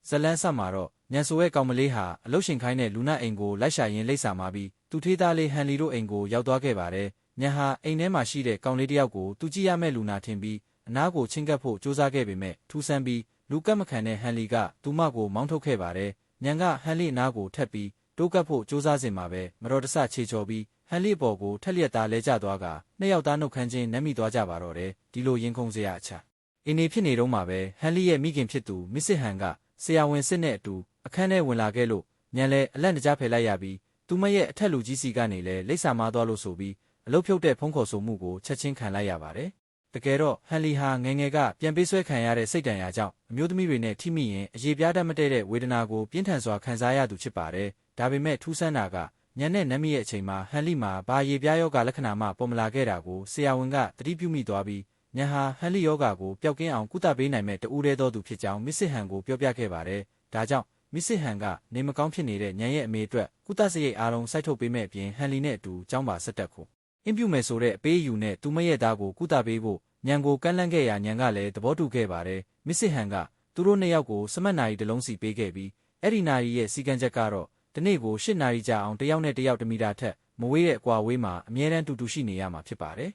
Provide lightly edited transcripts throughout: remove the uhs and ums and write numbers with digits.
ဇလန်းဆက်မှာတော့ညံဆိုရဲ့ကောင်မလေးဟာအလုတ်ရှင်ခိုင်းတဲ့လူနာအိမ်ကိုလိုက်ရှာရင်းလိပ်စာမှာပြီးသူထေးသားလေးဟန်လီတို့အိမ်ကိုရောက်သွားခဲ့ပါတယ်ညံဟာအိမ်ထဲမှာရှိတဲ့ကောင်လေးတစ်ယောက်ကိုသူကြည့်ရမဲ့လူနာထင်ပြီးအနားကိုချင်းကပ်ဖို့ကြိုးစားခဲ့ပေမဲ့ထူးဆန်းပြီးလူကပ်မခံတဲ့ဟန်လီကသူမကိုမောင်းထုတ်ခဲ့ပါတယ်ညံကဟန်လီအနားကိုထက်ပြီးတိုးကပ်ဖို့ကြိုးစားစဉ်မှာပဲမတော်တဆခြေချော်ပြီးဟန်လီအပေါ်ကိုထက်လျက်သားလဲကျသွားကနှစ်ယောက်သားနှုတ်ခမ်းချင်းနမ်းမိသွားကြပါတော့တယ်ဒီလိုရင်ခုန်စရာအချက်အင်းနေဖြစ်နေတော့မှာပဲဟန်လီရဲ့မိခင်ဖြစ်သူမစ်စစ်ဟန်ကဆရာဝန်စစ်နဲ့အတူအခန်းထဲဝင်လာခဲ့လို့ညံလဲအလက်တကြားဖယ်လိုက်ရပြီးသူမရဲ့အထက်လူကြီးစီကနေလဲလိပ်စာမားသွားလို့ဆိုပြီးအလုတ်ဖြုတ်တဲ့ဖုံးခေါ်ဆိုမှုကိုချက်ချင်းခံလိုက်ရပါတယ်တကယ်တော့ဟန်လီဟာငယ်ငယ်ကပြန်ပေးဆွဲခံရတဲ့စိတ်ဒဏ်ရာကြောင့်အမျိုးသမီးတွေနဲ့ထိမိရင်အရေပြားတတ်မတည့်တဲ့ဝေဒနာကိုပြင်းထန်စွာခံစားရသူဖြစ်ပါတယ်ဒါပေမဲ့ထူးဆန်းတာကညံနဲ့နမ်းမိရဲ့အချိန်မှာဟန်လီမှာဘာရေပြားယောဂလက္ခဏာမှပေါ်မလာခဲ့တာကိုဆရာဝန်ကသတိပြုမိသွားပြီးညံဟာဟန်လီယောဂကိုပျောက်ကင်းအောင်ကုသပေးနိုင်မဲ့တူးရဲသောသူဖြစ်ကြောင်းမစ်စစ်ဟန်ကိုပြောပြခဲ့ပါတယ်ဒါကြောင့်မစ်စစ်ဟန်ကနေမကောင်းဖြစ်နေတဲ့ညံရဲ့အမေအတွက်ကုသစရိတ်အားလုံးစိုက်ထုတ်ပေးမဲ့အပြင်ဟန်လီနဲ့အတူကျောင်းပါဆက်တက်ဖို့အင်ပြုမယ်ဆိုတဲ့အပေးအယူနဲ့သူမရဲ့သားကိုကုသပေးဖို့ညံကိုကန့်လန့်ခဲ့ရာညံကလည်းသဘောတူခဲ့ပါတယ်မစ်စစ်ဟန်ကသူတို့နှစ်ယောက်ကိုစမတ်နာရီတစ်လုံးစီပေးခဲ့ပြီးအဲ့ဒီနာရီရဲ့စီကံချက်ကတော့ဒီနေ့ကို8နာရီကြာအောင်တစ်ယောက်နဲ့တစ်ယောက်1မီတာထက်မဝေးတဲ့အကွာဝေးမှာအမြဲတမ်းတူတူရှိနေရမှာဖြစ်ပါတယ်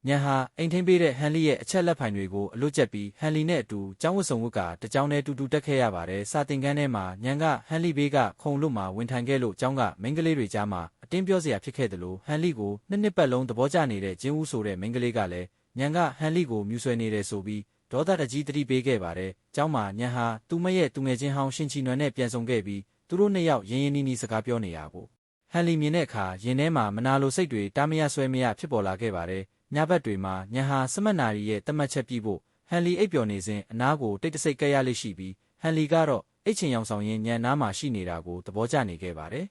ညံဟာအိမ်ထင်းပေးတဲ့ဟန်လီရဲ့အချက်လက်ဖိုင်တွေကိုအလွတ်ကျက်ပြီးဟန်လီနဲ့အတူကျောင်းဝတ်စုံဝတ်ကတကြောင်နဲ့တူတူတက်ခဲ့ရပါတယ်စာသင်ခန်းထဲမှာညံကဟန်လီဘေးကခုံလွတ်မှာဝင်ထိုင်ခဲ့လို့ကျောင်းကမိန်းကလေးတွေကြားမှာအတင်းပြောစရာဖြစ်ခဲ့တယ်လို့ဟန်လီကိုနှစ်ပတ်လုံးသဘောကျနေတဲ့ကျင်းဦးဆိုတဲ့မိန်းကလေးကလည်းညံကဟန်လီကိုမြူဆွဲနေတယ်ဆိုပြီးဒေါသတကြီးတတိပေးခဲ့ပါတယ်ကျောင်းမှာညံဟာသူမရဲ့သူငယ်ချင်းဟောင်းရှင်ချီနွယ်နဲ့ပြန်ဆုံခဲ့ပြီးသူတို့နှစ်ယောက်ရင်းရင်းနှီးနှီးစကားပြောနေရကိုဟန်လီမြင်တဲ့အခါရင်ထဲမှာမနာလိုစိတ်တွေတားမရဆွဲမရဖြစ်ပေါ်လာခဲ့ပါတယ်ညဘက်တွေမှာညံဟာစမတ်နာရီရဲ့တတ်မှတ်ချက်ပြဖို့ဟန်လီအိပ်ပျော်နေစဉ်အနားကိုတိတ်တဆိတ်ကပ်ရလိမ့်ရှိပြီးဟန်လီကတော့အိတ်ချင်ရောင်ဆောင်ရင်းညံနားမှာရှိနေတာကိုသဘောကျနေခဲ့ပါတယ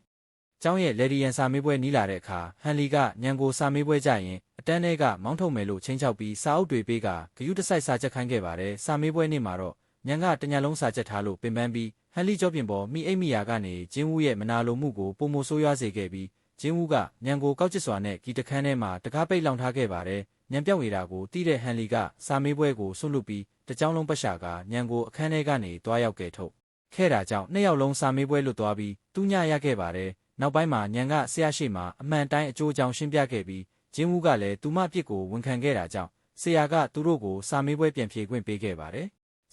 ်ကျောင်းရဲ့လေဒီယန်စာမေးပွဲနီးလာတဲ့အခါဟန်လီကညံကိုစာမေးပွဲကြရင်အတန်းထဲကမောင်းထုတ်မယ်လို့ချင်းချောက်ပြီးစာအုပ်တွေပေးကဂယုတစိုက်စာချက်ခိုင်းခဲ့ပါတယ်စာမေးပွဲနေ့မှာတော့ညံကတညလုံးစာချက်ထားလို့ပင်ပန်းပြီးဟန်လီကြောပြင်ပေါ်မိအိမ်မိယာကနေဂျင်းဝူရဲ့မနာလိုမှုကိုပုံမဆိုးရွားစေခဲ့ပြီးဂျင်းဝူကညံကိုကောက်ကျစ်စွာနဲ့ဂီတခန်းထဲမှာတကားပိတ်လောင်ထားခဲ့ပါတယ်ညံပြောက်နေတာကိုတီးတဲ့ဟန်လီကစာမေးပွဲကိုဆွတ်လွတ်ပြီးတကြောင်လုံးပတ်ရှာကညံကိုအခန်းထဲကနေတွားရောက်ကဲထုတ်ခဲ့တာကြောင့်နှစ်ယောက်လုံးစာမေးပွဲလွတ်သွားပြီးသူညရခဲ့ပါတယ်နောက်ပိုင်းမှာညံကဆရာရှိမှအမှန်တိုင်းအကျိုးအကြောင်းရှင်းပြခဲ့ပြီးဂျင်းဝူကလည်းသူမအပြစ်ကိုဝန်ခံခဲ့တာကြောင့်ဆရာကသူတို့ကိုစာမေးပွဲပြန်ဖြေခွင့်ပေးခဲ့ပါတယ်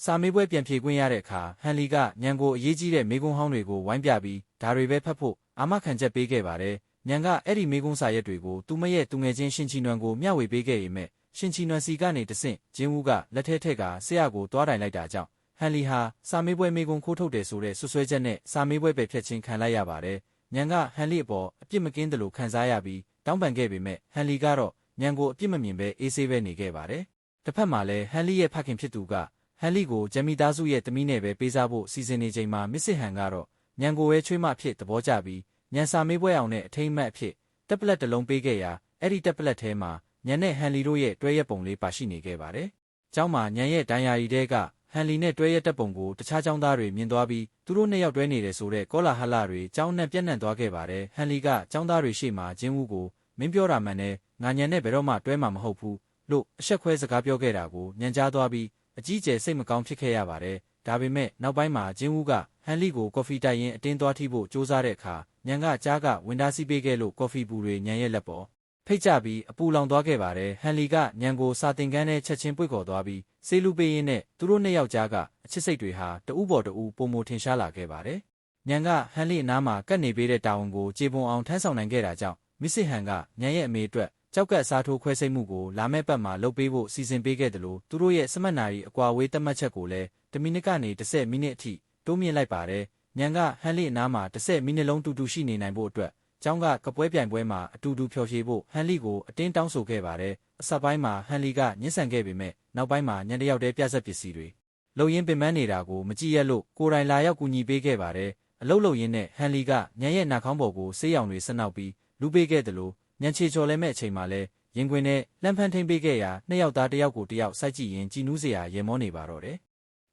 စာမေးပွဲပြန်ဖြေခွင့်ရတဲ့အခါဟန်လီကညံကိုအရေးကြီးတဲ့မေးခွန်းဟောင်းတွေကိုဝိုင်းပြပြီးဒါတွေပဲဖတ်ဖို့အာမခံချက်ပေးခဲ့ပါတယ်ညံကအဲ့ဒီမေးခွန်းစာရက်တွေကိုသူမရဲ့သူငယ်ချင်းရှင်ချီနွန်ကိုမျှဝေပေးခဲ့ပေမဲ့ရှင်ချီနွန်စီကနေတဆင့်ဂျင်းဝူကလက်ထဲထက်ကဆရာကိုတွားတိုင်လိုက်တာကြောင့်ဟန်လီဟာစာမေးပွဲမေးခွန်းခိုးထုတ်တယ်ဆိုတဲ့ဆွဆွဲချက်နဲ့စာမေးပွဲပဲဖျက်ချင်းခံလိုက်ရပါတယ်ညံကဟန်လီအပေါ်အပြစ်မကင်းတယ်လို့ခံစားရပြီးတောင်းပန်ခဲ့ပေမဲ့ဟန်လီကတော့ညံကိုအပြစ်မမြင်ပဲအေးဆေးပဲနေခဲ့ပါတယ်တစ်ဖက်မှာလည်းဟန်လီရဲ့ဖခင်ဖြစ်သူကဟန်လီကိုဂျမ်မီသားစုရဲ့သမီးနဲ့ပဲပေးစားဖို့စီစဉ်နေချိန်မှာမစ်စစ်ဟန်ကတော့ညံကိုပဲချွေးမဖြစ်သဘောကျပြီးညံစာမေးပွဲအောင်နဲ့အထိမ်းအမှတ်အဖြစ်တက်ပလက်တစ်လုံးပေးခဲ့ရာအဲ့ဒီတက်ပလက်ထဲမှာညံနဲ့ဟန်လီတို့ရဲ့တွဲရက်ပုံလေးပါရှိနေခဲ့ပါတယ်။ကျောင်းမှာညံရဲ့ဒိုင်ယာရီတဲကဟန်လီနဲ့တွဲရက်တက်ပုံကိုတခြားကျောင်းသားတွေမြင်သွားပြီးသူတို့နှစ်ယောက်တွဲနေတယ်ဆိုတဲ့ကောလာဟလတွေကျောင်းနဲ့ပြန့်နှံ့သွားခဲ့ပါတယ်။ဟန်လီကကျောင်းသားတွေရှေ့မှာဂျင်းဝူကိုမင်းပြောတာမှန်တယ်ငါညံနဲ့ဘယ်တော့မှတွဲမှာမဟုတ်ဘူးလို့အဆက်ခွဲစကားပြောခဲ့တာကိုညံကြားသွားပြီးအကြီးကျယ်စိတ်မကောင်းဖြစ်ခဲ့ရပါတယ်။ဒါပေမဲ့နောက်ပိုင်းမှာဂျင်းဝူကဟန်လီကိုကော်ဖီတိုက်ရင်အတင်းသွားထိဖို့ကြိုးစားတဲ့အခါညံကကြားကဝင်သားစီးပေးခဲ့လို့ကော်ဖီပူတွေညံရဲ့လက်ပေါ်ဖိတ်ကြပြီးအပူလောင်သွားခဲ့ပါတယ်ဟန်လီကညံကိုစာတင်ကန်းနဲ့ချက်ချင်းပွေ့ခေါ်သွားပြီးဆေးလူပေးရင်းနဲ့သူတို့နှစ်ယောက်ကြားကအချစ်စိတ်တွေဟာတဦးပေါ်တဦးပုံမထင်ရှားလာခဲ့ပါတယ်ညံကဟန်လီအနားမှာကတ်နေပေးတဲ့တာဝန်ကိုခြေပွန်အောင်ထမ်းဆောင်နိုင်ခဲ့တာကြောင့်မစ်စစ်ဟန်ကညံရဲ့အမေအတွက်ကြောက်ကပ်စားထိုးခွဲစိတ်မှုကိုလာမဲ့ပတ်မှာလုပ်ပေးဖို့စီစဉ်ပေးခဲ့တယ်လို့သူတို့ရဲ့စမတ်နာရီအကွာဝေးတတ်မှတ်ချက်ကိုလည်း10မိနစ်ကနေ10မိနစ်အထိတိုးမြင့်လိုက်ပါတယ်ညံကဟန်လီအနားမှာ10မိနစ်လုံးတူတူရှိနေနိုင်ဖို့အတွက်ကျောင်းကကပွဲပြိုင်ပွဲမှာအတူတူဖျော်ဖြေဖို့ဟန်လီကိုအတင်းတောင်းဆိုခဲ့ပါတယ်အစပိုင်းမှာဟန်လီကညှဉ်းဆန်ခဲ့ပေမဲ့နောက်ပိုင်းမှာညံတယောက်တည်းပြဆက်ပစ္စည်းတွေလုံရင်းပင်ပန်းနေတာကိုမကြည့်ရလို့ကိုယ်တိုင်လာရောက်ကူညီပေးခဲ့ပါတယ်အလုတ်လုံရင်းနဲ့ဟန်လီကညံရဲ့နှာခေါင်းပေါ်ကိုဆေးရောင်တွေဆက်နောက်ပြီးလူပေးခဲ့တယ်လို့ညံချေချော်လဲမဲ့အချိန်မှာလဲရင်ခွင်နဲ့လှမ်းဖမ်းထိန်ပေးခဲ့ရာနှစ်ယောက်သားတစ်ယောက်ကိုတစ်ယောက်စိုက်ကြည့်ရင်ကြည်နူးစရာရေမောနေပါတော့တယ်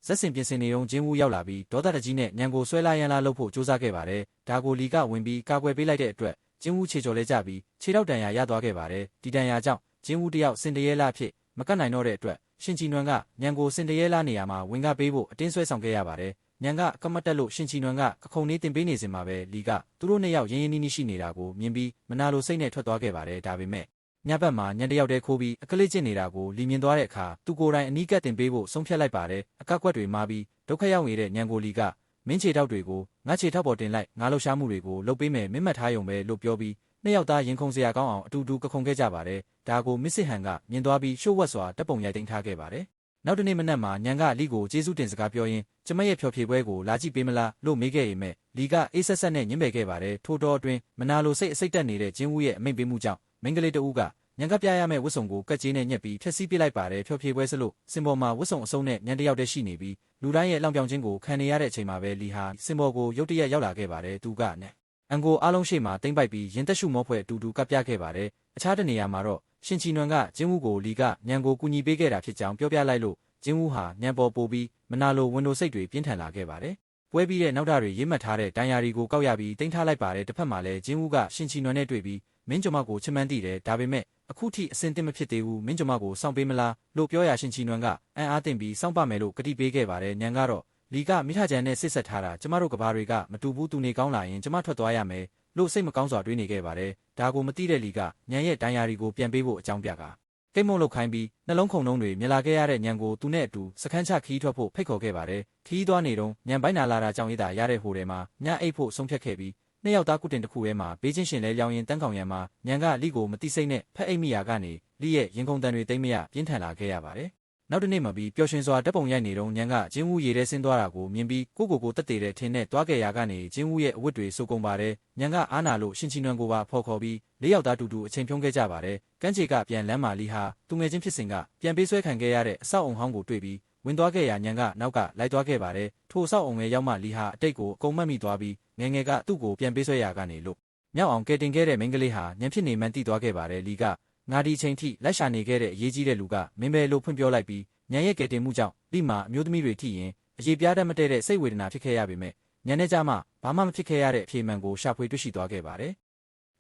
ဇက်စင်ပြင်ဆင်နေုံဂျင်းဝူရောက်လာပြီးဒေါသတကြီးနဲ့ညံကိုဆွဲလာရန်လာလုပ်ဖို့ကြိုးစားခဲ့ပါတယ်ဒါကိုလီကဝင်ပြီးကာကွယ်ပေးလိုက်တဲ့အတွက်ဂျင်းဝူခြေချော်လဲကြပြီးခြေထောက်တန်ရာရသွားခဲ့ပါတယ်ဒီတန်ရာကြောင့်ဂျင်းဝူတစ်ယောက်စင်တရဲလာဖြစ်မကတ်နိုင်တော့တဲ့အတွက်ရှင်ချီနွန်ကညံကိုစင်တရဲလာနေရာမှာဝင်ကပေးဖို့အတင်းဆွဲဆောင်ခဲ့ရပါတယ် ညံကကမတ်တက်လို့ရှင်ချီနွန်ကကခုံနေတင်ပေးနေစင်မှာပဲလီကသူတို့နှစ်ယောက်ရင်းရင်းနှီးနှီးရှိနေတာကိုမြင်ပြီးမနာလိုစိတ်နဲ့ထွက်သွားခဲ့ပါတယ်ဒါပေမဲ့ညဘက်မှာညံတယောက်တည်းခိုးပြီးအကလေးကျင့်နေတာကိုလီမြင်သွားတဲ့အခါသူကိုယ်တိုင်အနီးကပ်တင်ပေးဖို့ဆုံးဖြတ်လိုက်ပါတယ်အကကွက်တွေမှားပြီးဒုက္ခရောက်နေတဲ့ညံကိုလီကမင်းခြေထောက်တွေကိုငါခြေထောက်ပေါ်တင်လိုက်ငါလှုပ်ရှားမှုတွေကိုလုပ်ပေးမယ်မင်းမှတ်ထားရုံပဲလို့ပြောပြီးနှစ်ယောက်သားရင်ခုန်စရာကောင်းအောင်အတူတူကခုန်ခဲ့ကြပါတယ်ဒါကိုမစ်စစ်ဟန်ကမြင်သွားပြီးရှို့ဝက်စွာတပ်ပုံရိုက်သိမ်းထားခဲ့ပါတယ်နောက်တနေ့မနက်မှာညံကလီကိုကျေးဇူးတင်စကားပြောရင်းကျမရဲ့ဖျော်ဖြေပွဲကိုလာကြည့်ပေးမလားလို့မေးခဲ့ရင်မဲ့လီကအေးဆက်ဆက်နဲ့ညှင်းပယ်ခဲ့ပါတယ်ထို့တော်အတွင်းမနာလိုစိတ်အစိတ်တက်နေတဲ့ဂျင်းဝူရဲ့အမိန့်ပေးမှုကြောင့်မိန်းကလေးတဦးကညံကပြရမယ့်ဝတ်စုံကိုကတ်ကြီးနဲ့ညက်ပြီးဖျက်ဆီးပစ်လိုက်ပါတယ်ဖျော်ဖြေပွဲစလို့စင်ပေါ်မှာဝတ်စုံအစုံနဲ့ညံတယောက်တည်းရှိနေပြီးလူတိုင်းရဲ့လောင်ပြောင်ခြင်းကိုခံနေရတဲ့အချိန်မှာပဲလီဟာစင်ပေါ်ကိုရုတ်တရက်ရောက်လာခဲ့ပါတယ်သူကနဲ့အန်ကိုအားလုံးရှိမှတိမ့်ပိုက်ပြီးရင်သက်ရှုမောဖွဲ့အတူတူကပ်ပြခဲ့ပါတယ်အခြားတနေရာမှာတော့ရှင်ချီနွန်ကဂျင်းဝူကိုလီကညံကိုကူညီပေးခဲ့တာဖြစ်ကြောင်းပြောပြလိုက်လို့ဂျင်းဝူဟာညံပေါ်ပို့ပြီးမနာလိုဝန်တိုစိတ်တွေပြင်းထန်လာခဲ့ပါတယ်ပွဲပြီးတဲ့နောက်တာတွေရေးမှတ်ထားတဲ့ဒိုင်ယာရီကိုကောက်ရပြီးတင်ထားလိုက်ပါတယ်တစ်ဖက်မှာလည်းဂျင်းဝူကရှင်ချီနွန်နဲ့တွေ့ပြီးမင်းကျမကိုချစ်မှန်းသိတယ်ဒါပေမဲ့အခုထိအစင်တင်မဖြစ်သေးဘူးမင်းကျမကိုစောင့်ပေးမလားလို့ပြောရရှင်ချီနွန်ကအံ့အားသင့်ပြီးစောင့်ပါမယ်လို့ကတိပေးခဲ့ပါတယ်ညံကတော့လီကမိထချန်နဲ့စစ်ဆက်ထားတာကျမတို့ကဘာတွေကမတူဘူးသူနေကောင်းလာရင်ကျမထွက်သွားရမယ်လို့စိတ်မကောင်းစွာတွေးနေခဲ့ပါတယ်ဒါကိုမသိတဲ့လီကညံရဲ့ဒိုင်ယာရီကိုပြန်ပေးဖို့အကြောင်းပြကကိတ်မုံလောက်ခိုင်းပြီးနှလုံးခုန်နှုံးတွေမြင်လာခဲ့ရတဲ့ညံကိုသူနဲ့အတူစခန်းချခီးထွက်ဖို့ဖိတ်ခေါ်ခဲ့ပါတယ်ခီးသွားနေတော့ညံပိုင်းနာလာတာကြောင့်ရတာရတဲ့ဟိုထဲမှာညအိတ်ဖို့ဆုံးဖြတ်ခဲ့ပြီးနှစ်ယောက်သားကုတင်တစ်ခုထဲမှာဘေးချင်းရှင်လဲလျောင်းရင်တန်းကောင်ရံမှာညံကလီကိုမတိစိတ်နဲ့ဖက်အိတ်မိယာကနေလီရဲ့ရင်ခုန်တန်တွေတိတ်မရပြင်းထန်လာခဲ့ရပါတယ်နောက်တနေ့မှပြီးပျော်ရွှင်စွာတပ်ပုံရိုက်နေတော့ညံကဂျင်းဝူရေထဲဆင်းသွားတာကိုမြင်ပြီးကိုတက်တည်တဲ့ထင်းနဲ့တွားခဲ့ရာကနေဂျင်းဝူရဲ့အဝတ်တွေစိုးကုန်ပါတယ်ညံကအားနာလို့ရှင်ချီနွန်ကိုပါဖော်ခေါ်ပြီးလေးယောက်သားတူတူအချိန်ဖြုံးခဲ့ကြပါတယ်ကန်းချေကပြန်လမ်းမာလီဟာသူငယ်ချင်းဖြစ်စဉ်ကပြန်ပေးဆွဲခံခဲ့ရတဲ့အဆောက်အုံဟောင်းကိုတွေ့ပြီးဝင်သွားခဲ့ရာညံကနောက်ကလိုက်သွားခဲ့ပါတယ်ထိုအဆောက်အုံရဲ့ရောက်မှလီဟာအတိတ်ကိုအကုန်မှတ်မိသွားပြီးငယ်ငယ်ကသူ့ကိုပြန်ပေးဆွဲရာကနေလို့မြောက်အောင်ကဲတင်ခဲ့တဲ့မိန်းကလေးဟာညံဖြစ်နေမှန်းသိသွားခဲ့ပါတယ်လီကငါဒီချိန်ထိလိုက်ရှာနေခဲ့တဲ့အရေးကြီးတဲ့လူကမင်းပဲလို့ဖွင့်ပြောလိုက်ပြီးညံရဲ့ကဲတင်မှုကြောင့်လိမှာအမျိုးသမီးတွေထိရင်အရေးပြားတတ်မတဲ့စိတ်ဝေဒနာဖြစ်ခဲ့ရပေမဲ့ညံနဲ့ကြမှာဘာမှမဖြစ်ခဲ့ရတဲ့အဖြေမှန်ကိုရှာဖွေတွေ့ရှိသွားခဲ့ပါတယ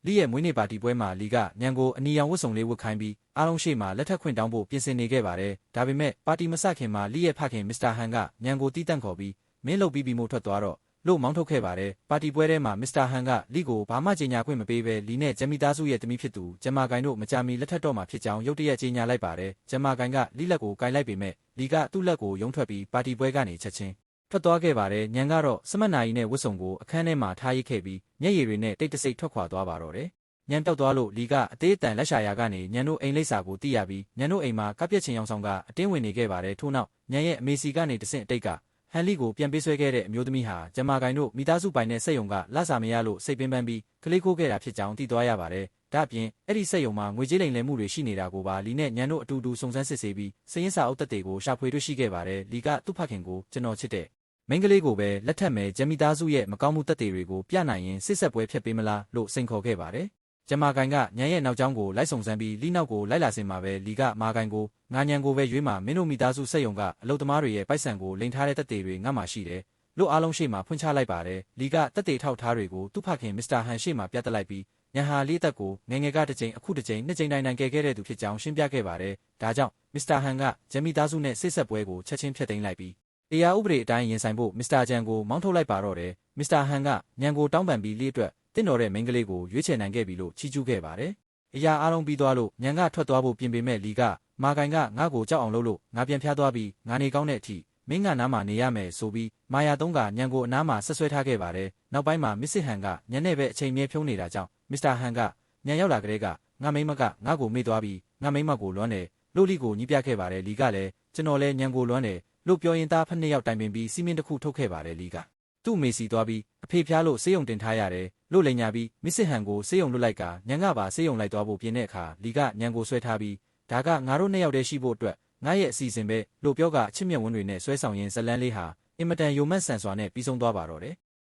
်လီရဲ့မွေးနေ့ပါတီပွဲမှာလီကညံကိုအနီရောင်ဝတ်စုံလေးဝတ်ခိုင်းပြီးအားလုံးရှိမှလက်ထပ်ခွင့်တောင်းဖို့ပြင်ဆင်နေခဲ့ပါတယ်ဒါပေမဲ့ပါတီမစခင်မှာလီရဲ့ဖခင်မစ္စတာဟန်ကညံကိုတီးတန့်ခေါ်ပြီးမင်းလုပ်ပြီးမို့ထွက်သွားတော့လို့မောင်းထုတ်ခဲ့ပါတယ်ပါတီပွဲထဲမှာမစ္စတာဟန်ကလီကိုဘာမှကြေညာခွင့်မပေးဘဲလီနဲ့ဂျမ်မီသားစုရဲ့သမီးဖြစ်သူဂျမာကိုင်တို့မကြာမီလက်ထပ်တော့မှာဖြစ်ကြောင်းရုတ်တရက်ကြေညာလိုက်ပါတယ်ဂျမာကိုင်ကလီလက်ကိုကင်လိုက်ပေမဲ့လီကသူ့လက်ကိုယုံထွက်ပြီးပါတီပွဲကနေချက်ချင်းထွက်သွားခဲ့ပါတယ်ညံကတော့စမတ်နာရီနဲ့ဝတ်စုံကိုအခန်းထဲမှာထားရိတ်ခဲ့ပြီးမျက်ရည်တွေနဲ့တိတ်တဆိတ်ထွက်ခွာသွားပါတော့တယ်ညံပြောက်သွားလို့လီကအသေးအတန်လက်ရှာရာကနေညံတို့အိမ်လိပ်စာကိုသိရပြီးညံတို့အိမ်မှာကပ်ပြက်ချင်အောင်ဆောင်ကအတင်းဝင်နေခဲ့ပါတယ်ထို့နောက်ညံရဲ့အမေစီကနေတဆင့်အတိတ်ကဟန်လီကိုပြန်ပေးဆွဲခဲ့တဲ့အမျိုးသမီးဟာဂျမာကိုင်တို့မိသားစုပိုင်တဲ့စက်ယုံကလစာမရလို့စိတ်ပင်းပန်းပြီးကလေးခိုးခဲ့တာဖြစ်ကြောင်းသိသွားရပါတယ်ဒါ့အပြင်အဲ့ဒီစက်ယုံမှာငွေကြေးလိမ်လည်မှုတွေရှိနေတာကိုပါလီနဲ့ညံတို့အတူတူစုံစမ်းစစ်ဆေးပြီးစရင်းစာအုပ်သက်တွေကိုရှာဖွေတွေ့ရှိခဲ့ပါတယ်လီကသူ့ဖခင်ကိုကျွန်တော်ချစ်တဲ့မိန်းကလေးကိုပဲလက်ထပ်မယ်ဂျမ်မီသားစုရဲ့မကောင်းမှုသက်တွေတွေကိုပြနိုင်ရင်စစ်ဆက်ပွဲဖျက်ပေးမလားလို့စိန်ခေါ်ခဲ့ပါတယ်ဂျမာကိုင်ကညံရဲ့နောက်ကျောင်းကိုလိုက်စုံစမ်းပြီးလီနောက်ကိုလိုက်လာစင်မှာပဲလီကမာကိုင်ကိုငါညံကိုပဲရွေးမှာမင်းတို့မိသားစုစက်ယုံကအလုပ်သမားတွေရဲ့ပိုက်ဆံကိုလိမ်ထားတဲ့သက်တွေငါမှရှိတယ်လို့အားလုံးရှိမှဖွင့်ချလိုက်ပါတယ်လီကတက်တေထောက်ထားတွေကိုသူ့ဖခင်မစ္စတာဟန်ရှိမှပြတ်တက်လိုက်ပြီးညံဟာလေးသက်ကိုငယ်ငယ်ကတစ်ချိန်အခုတစ်ချိန်နှစ်ချိန်တိုင်းကယ်ခဲ့တဲ့သူဖြစ်ကြောင်းရှင်းပြခဲ့ပါတယ်ဒါကြောင့်မစ္စတာဟန်ကဂျမ်မီသားစုနဲ့စစ်ဆက်ပွဲကိုချက်ချင်းဖျက်သိမ်းလိုက်ပြီးတရားဥပဒေအတိုင်းရင်ဆိုင်ဖို့မစ္စတာဂျန်ကိုမောင်းထုတ်လိုက်ပါတော့တယ်မစ္စတာဟန်ကညံကိုတောင်းပန်ပြီးလေးအတွက်တင့်တော်တဲ့မိန်းကလေးကိုရွေးချယ်နိုင်ခဲ့ပြီလို့ချီးကျူးခဲ့ပါတယ်အရာအားလုံးပြီးသွားလို့ညံကထွက်သွားဖို့ပြင်ပေမဲ့လီကမာကိုင်ကငါ့ကိုကြောက်အောင်လုပ်လို့ငါပြန်ဖျားသွားပြီးငါနေကောင်းတဲ့အထိမင်းကနားမှာနေရမယ်ဆိုပြီးမာယာသုံးကညံကိုအနားမှာဆက်ဆွဲထားခဲ့ပါတယ်နောက်ပိုင်းမှာမစ္စစ်ဟန်ကညံနဲ့ပဲအချိန်မြဲဖြုံးနေတာကြောင့်မစ္စတာဟန်ကညံရောက်လာကြတဲ့ကငါမိန်းမကငါ့ကိုမေ့သွားပြီးငါမိန်းမကိုလွမ်းတယ်လို့လီကိုညှိပြခဲ့ပါတယ်လီကလည်းကျွန်တော်လဲညံကိုလွမ်းတယ်လို့ပြောရင်သားဖက်နှစ်ယောက်တိုင်ပင်ပြီးစီမင်းတစ်ခုထုတ်ခဲ့ပါတယ်လီကသူ့အမေစီသွားပြီးအဖေဖျားလို့ဆေးရုံတင်ထားရတယ်လို့လိန်ညာပြီးမစ္စစ်ဟန်ကိုဆေးရုံလွတ်လိုက်ကညံကပါဆေးရုံလိုက်သွားဖို့ပြင်တဲ့အခါလီကညံကိုဆွဲထားပြီးဒါကငါတို့နှစ်ယောက်တည်းရှိဖို့အတွက်ငါရဲ့အစီအစဉ်ပဲလို့ပြောကအချစ်မြတ်ဝန်းတွေနဲ့ဆွဲဆောင်ရင်းဇလန်းလေးဟာအင်မတန်ယိုမတ်ဆန်စွာနဲ့ပြီးဆုံးသွားပါတော့တယ်